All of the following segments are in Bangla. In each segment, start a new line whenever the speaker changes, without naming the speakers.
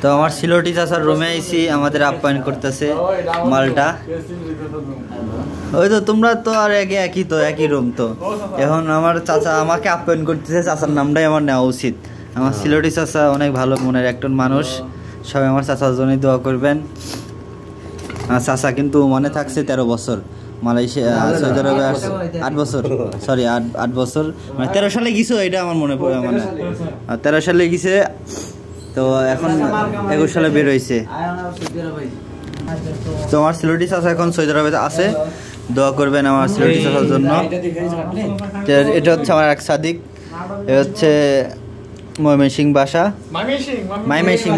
তো আমার সিলোটি চাচার রুমে আইছি, আমাদের আপ্যায়ন করতেছে মালটা। ওই তো তোমরা তো আর একই তো একই রুম তো। এখন আমার চাচা আমাকে আপ্যায়ন করতেছে, চাচার নামটাই আমার নেওয়া উচিত। আমার সিলোটি চাচা অনেক ভালো মনের একজন মানুষ, সবাই আমার চাচার জন্যই দোয়া করবেন। চাচা কিন্তু মনে থাকছে 13 বছর মালয়েশিয়া সৌদি আরবে 8 বছর, সরি 8 বছর, মানে 13 সালে গেছে, এটা আমার মনে পড়ে, মানে 13 সালে গেছে, তো এখন 21 সালে বের হয়েছে। তো আমার সিলোটি চাচা এখন সৌদি আরবে আছে, দোয়া করবেন আমার সিলোটি চাচার জন্য। এটা হচ্ছে আমার এক সাদিক, এটা হচ্ছে ময়মনসিংহ বাসা,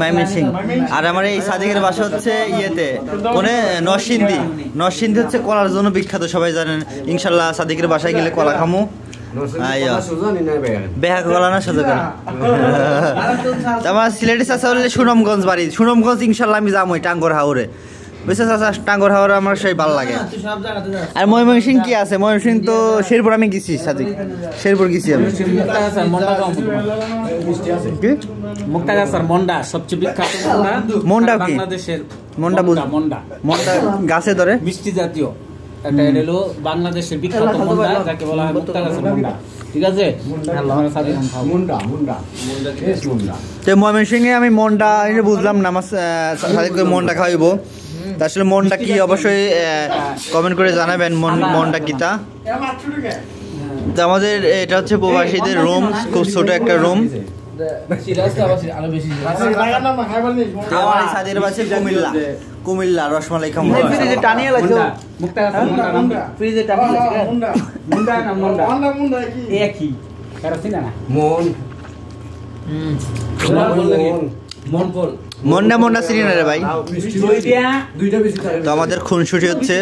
ময়মনসিংহ। আর আমার এই সাদিকের বাসা হচ্ছে ইয়েতে কোনে নরসিংদী হচ্ছে কলার জন্য বিখ্যাত, সবাই জানেন। ইনশাল্লাহ সাদিকের বাসায় গেলে কলা খামু। বেহা কলা না সোজা কলা। আমার সিলেটি চাচা হলে সুনামগঞ্জ বাড়ি, সুনামগঞ্জ ইনশাল্লাহ আমি যাবো টাঙ্গর হাওরে, বুঝছে চাচা? টাঙ্গর হাওরে আমার সেই ভালো লাগে। আর ময়মনসিংহ কি আছে? ময়মনসিংহ তো শেরপুর আমি গেছি, সাদিক শেরপুর গেছি আমি।
সবচেয়ে বিখ্যাত
মন্ডা কি? মন্ডা মন্ডা গাছে ধরে
মিষ্টি জাতীয় এটা হলো বাংলাদেশের বিখ্যাত মন্ডা, যাকে বলা হয় মুক্তাগাছার মন্ডা। ঠিক আছে,
তো ময়মনসিংহে আমি মন্ডা বুঝলাম না, আমার মন্ডা খাওয়াইবো। আসলে মনটা কি অবশ্যই কমেন্ট করে জানাবেন, মনটা কি তা। তো আমাদের এটা হচ্ছে প্রবাসীদের রুম, খুব ছোট একটা রুম। কুমিল্লা রসমালাই খাবো। মন্ডা চিনি না রে ভাই। তো আমাদের খুনসুটি হচ্ছে